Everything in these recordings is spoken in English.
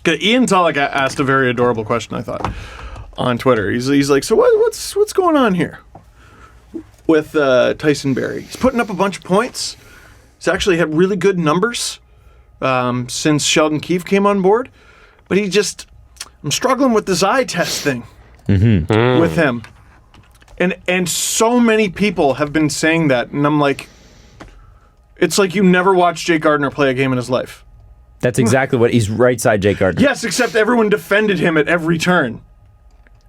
Ian Tulloch asked a very adorable question, I thought, on Twitter. He's like, so what's going on here with Tyson Barrie? He's putting up a bunch of points. He's actually had really good numbers since Sheldon Keefe came on board. But I'm struggling with this eye test thing with him. And so many people have been saying that, and I'm like, it's like you never watched Jake Gardiner play a game in his life. That's exactly what he's right side Jake Gardiner. Yes, except everyone defended him at every turn.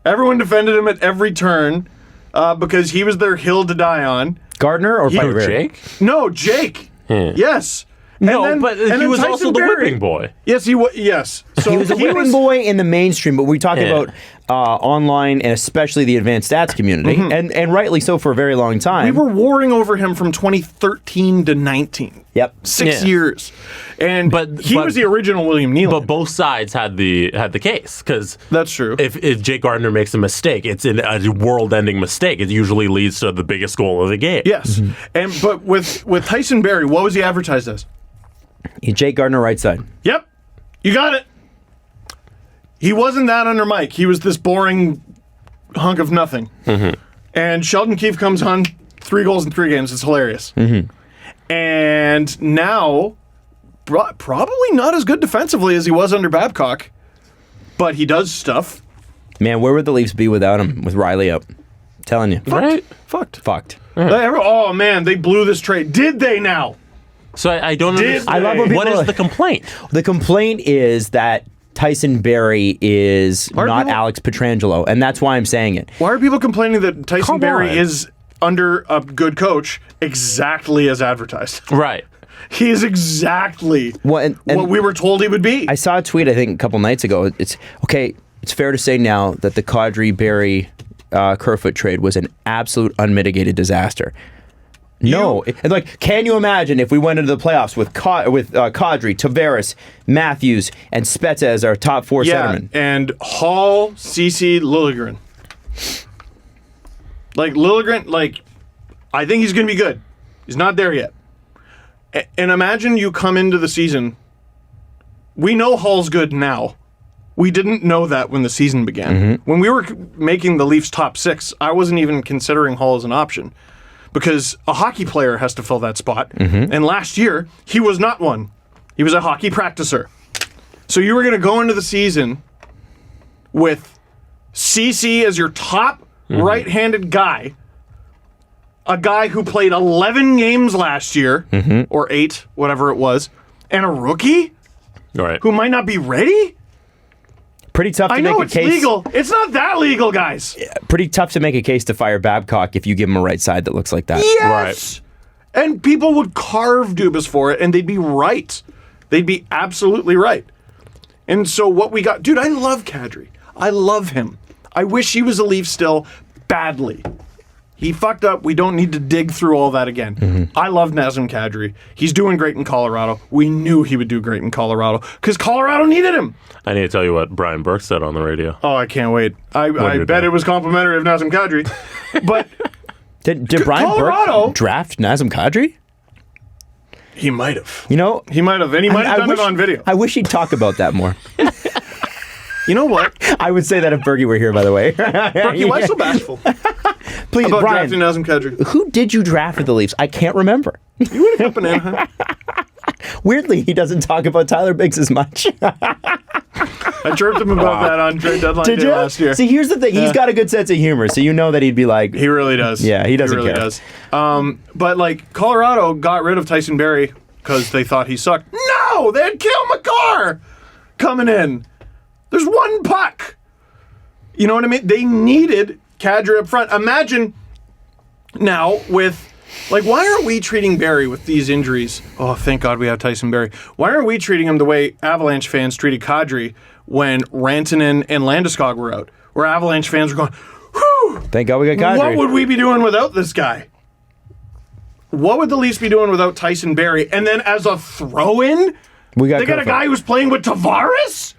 Everyone defended him at every turn because he was their hill to die on. Gardiner or Jake? No, Jake. Yes. But he was Tyson also the Barrie. whipping boy. Yes, he was. Yes. So he was a whipping boy in the mainstream, but we're talking about online and especially the advanced stats community, and rightly so for a very long time. We were warring over him from 2013 to 19. Yep. 6 years. And he was the original William Nylander. But both sides had the case, because that's true. If Jake Gardiner makes a mistake, it's a world-ending mistake. It usually leads to the biggest goal of the game. Yes. But with Tyson Barrie, what was he advertised as? Jake Gardiner right side. Yep. You got it. He wasn't that under Mike. He was this boring hunk of nothing. And Sheldon Keefe comes on, 3 goals in 3 games. It's hilarious. And now, probably not as good defensively as he was under Babcock, but he does stuff. Man, where would the Leafs be without him, with Riley out? Telling you. Right? Fucked. Oh, man, they blew this trade. Did they now? So I don't understand. I love when what is the complaint? The complaint is that Tyson Barrie is not Alex Pietrangelo, and that's why I'm saying it. Why are people complaining that Tyson Barrie is, under a good coach, exactly as advertised? Right. He is exactly what we were told he would be. I saw a tweet, I think, a couple nights ago. It's fair to say now that the Kadri-Barrie Kerfoot trade was an absolute unmitigated disaster. No, can you imagine if we went into the playoffs with Kadri, Tavares, Matthews, and Spezza as our top 4 centermen? And Hall, Ceci, Liljegren. Liljegren, I think he's going to be good. He's not there yet. And imagine you come into the season. We know Hall's good now. We didn't know that when the season began. When we were making the Leafs top 6, I wasn't even considering Hall as an option. Because a hockey player has to fill that spot. And last year, he was not one. He was a hockey practicer. So you were going to go into the season with CC as your top right-handed guy, a guy who played 11 games last year, or 8, whatever it was, and a rookie who might not be ready? Pretty tough to make a case. I know it's legal. It's not that legal, guys. Pretty tough to make a case to fire Babcock if you give him a right side that looks like that. Yes! Right. And people would carve Dubas for it, and they'd be right. They'd be absolutely right. And so what we got... Dude, I love Kadri. I love him. I wish he was a Leaf still badly. He fucked up. We don't need to dig through all that again. I love Nazem Kadri. He's doing great in Colorado. We knew he would do great in Colorado because Colorado needed him. I need to tell you what Brian Burke said on the radio. Oh, I can't wait. I bet it was complimentary of Nazem Kadri. But did Brian Burke draft Nazem Kadri? He might have. He might have. And he might have done it on video. I wish he'd talk about that more. You know what? I would say that if Bergie were here, by the way. Bergie, why so bashful? Please, about Brian, drafting Nazem Kadri. Who did you draft for the Leafs? I can't remember. You would have up in Anaheim. Weirdly, he doesn't talk about Tyler Biggs as much. I chirped him about that on trade deadline day last year. See, here's the thing. He's got a good sense of humor, so you know that he'd be like... He really does. Yeah, he doesn't really care. Does. But, Colorado got rid of Tyson Barrie because they thought he sucked. No! They had Cale Makar coming in. There's one puck. You know what I mean? They needed Kadri up front. Imagine now with... why aren't we treating Barrie with these injuries? Oh, thank God we have Tyson Barrie. Why aren't we treating him the way Avalanche fans treated Kadri when Rantanen and Landeskog were out? Where Avalanche fans were going, whew! Thank God we got Kadri. What would we be doing without this guy? What would the Leafs be doing without Tyson Barrie? And then as a throw-in, they got a guy who's playing with Tavares?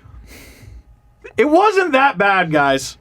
It wasn't that bad, guys.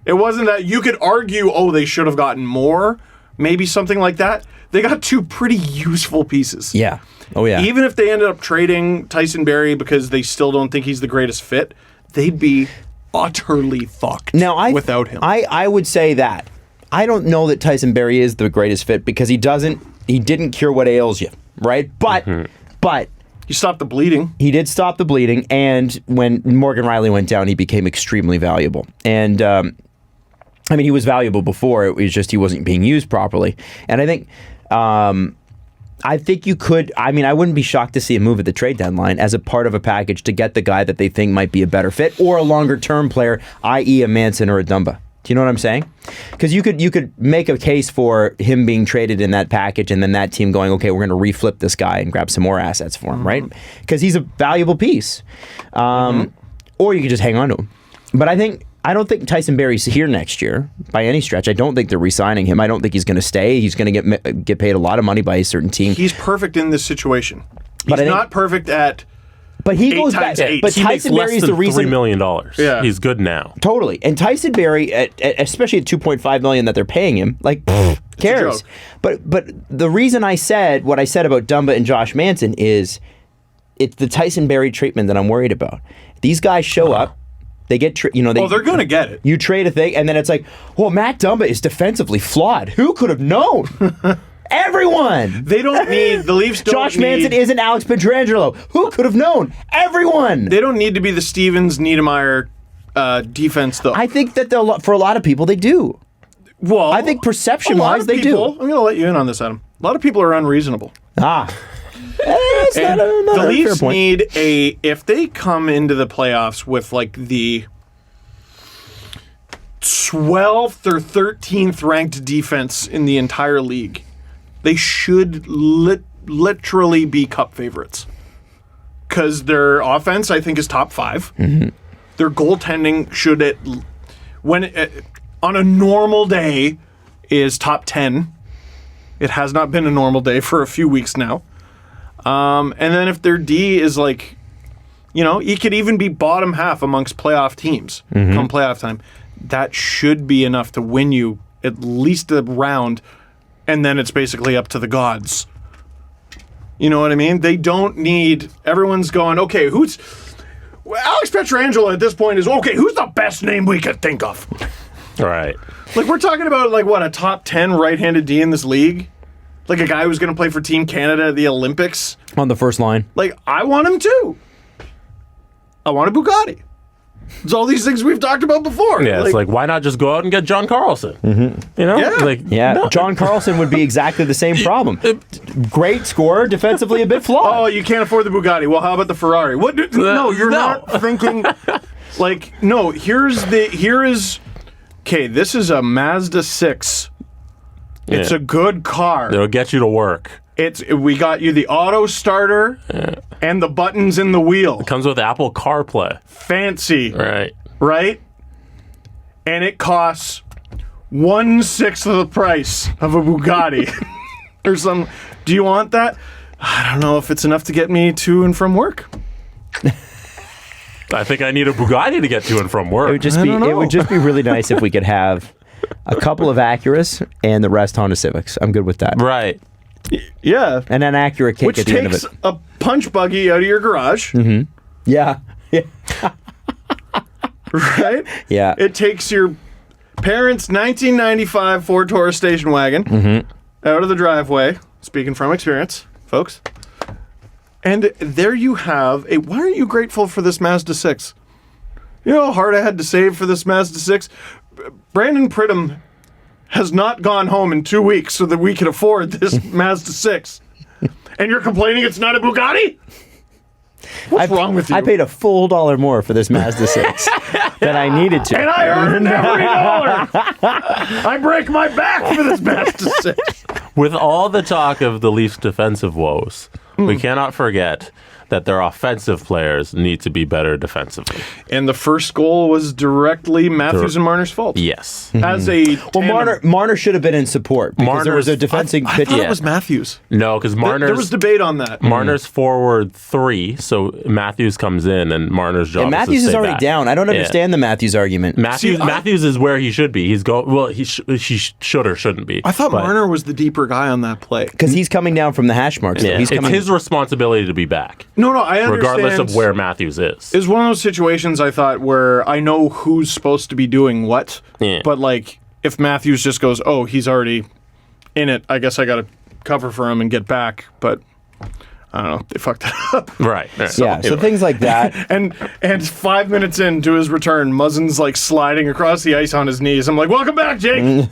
It wasn't that. You could argue, they should have gotten more. Maybe something like that. They got 2 pretty useful pieces. Yeah. Oh, yeah. Even if they ended up trading Tyson Barrie because they still don't think he's the greatest fit, they'd be utterly fucked without him. I would say that. I don't know that Tyson Barrie is the greatest fit because he didn't cure what ails you, right? But he stopped the bleeding. He did stop the bleeding, and when Morgan Riley went down, he became extremely valuable. And I mean, he was valuable before. It was just he wasn't being used properly. And I think you could. I mean, I wouldn't be shocked to see a move at the trade deadline as a part of a package to get the guy that they think might be a better fit or a longer term player, i.e., a Manson or a Dumba. Do you know what I'm saying? Because you could make a case for him being traded in that package and then that team going, okay, we're going to reflip this guy and grab some more assets for him, right? Because he's a valuable piece. Or you could just hang on to him. But I don't think Tyson Barrie's here next year by any stretch. I don't think they're re-signing him. I don't think he's going to stay. He's going to get paid a lot of money by a certain team. He's perfect in this situation. He's not perfect at... But he goes back. But he Tyson makes Barrie is less the than reason. $3 million. Yeah. He's good now. Totally. And Tyson Barrie, especially at $2.5 million that they're paying him, like, cares. But the reason I said what I said about Dumba and Josh Manson is it's the Tyson Barrie treatment that I'm worried about. These guys show up. They get, they're going to get it. You trade a thing, and then it's like, well, Matt Dumba is defensively flawed. Who could have known? Everyone. They don't need the Leafs. Josh Manson isn't Alex Pietrangelo. Who could have known? Everyone. They don't need to be the Stevens Niedermeyer defense, though. I think that for a lot of people they do. Well, I think perception-wise they do. I'm going to let you in on this, Adam. A lot of people are unreasonable. It's not the Leafs fair point. need if they come into the playoffs with like the 12th or 13th ranked defense in the entire league, they should literally be cup favorites. Because their offense, I think, is top 5. Their goaltending should, on a normal day, is top 10. It has not been a normal day for a few weeks now. And then if their D is like, he could even be bottom half amongst playoff teams come playoff time. That should be enough to win you at least a round, and then it's basically up to the gods. You know what I mean? They don't need... Everyone's going, okay, Alex Pietrangelo at this point is, okay, who's the best name we could think of? All right. Like, we're talking about, like, what, a top 10 right-handed D in this league? Like a guy who's going to play for Team Canada at the Olympics? On the first line. Like, I want him too. I want a Bugatti. It's all these things we've talked about before. Yeah, it's like, why not just go out and get John Carlson? You know? Yeah. No. John Carlson would be exactly the same problem. Great scorer, defensively a bit flawed. Oh, you can't afford the Bugatti. Well, how about the Ferrari? What? No, you're not thinking. Like, no. Here is. Okay, this is a Mazda 6. It's a good car. It'll get you to work. We got you the auto starter and the buttons in the wheel. It comes with Apple CarPlay. Fancy. Right? And it costs 1/6 of the price of a Bugatti. Or some. Do you want that? I don't know if it's enough to get me to and from work. I think I need a Bugatti to get to and from work. It would just be really nice if we could have a couple of Acuras and the rest Honda Civics. I'm good with that. Right. Yeah. And an Acura cake Which at the end of it. takes a punch buggy out of your garage. Yeah. Right? Yeah. It takes your parents' 1995 Ford Taurus station wagon out of the driveway. Speaking from experience, folks. And there you have a... Why aren't you grateful for this Mazda 6? You know how hard I had to save for this Mazda 6? Brandon Pridham has not gone home in 2 weeks so that we can afford this Mazda 6. And you're complaining it's not a Bugatti? What's wrong with you? I paid a full $1 more for this Mazda 6 than I needed to. And I earned every dollar. I break my back for this Mazda 6. With all the talk of the Leafs' defensive woes, we cannot forget that their offensive players need to be better defensively. And the first goal was directly Matthews and Marner's fault. Yes. As a Well, Marner should have been in support because there was a defensive I pitch. thought it was Matthews. No, because Marner's... There was debate on that. Marner's forward 3, so Matthews comes in, and Marner's job And Matthews is to is stay already back. down. I don't Yeah. understand the Matthews argument. Matthews is where he should be. He's go well. He should or shouldn't be. I thought but- Marner was the deeper guy on that play. Because he's coming down from the hash marks. Yeah. He's It's coming. his responsibility to be back, No, I understand. regardless of where Matthews is. It's one of those situations I thought where I know who's supposed to be doing what, Yeah. but like if Matthews just goes, oh, he's already in it, I guess I got to cover for him and get back. But I don't know, they fucked it up. Right. So anyway. things like that. And 5 minutes into his return, Muzzin's like sliding across the ice on his knees. I'm like, welcome back, Jake.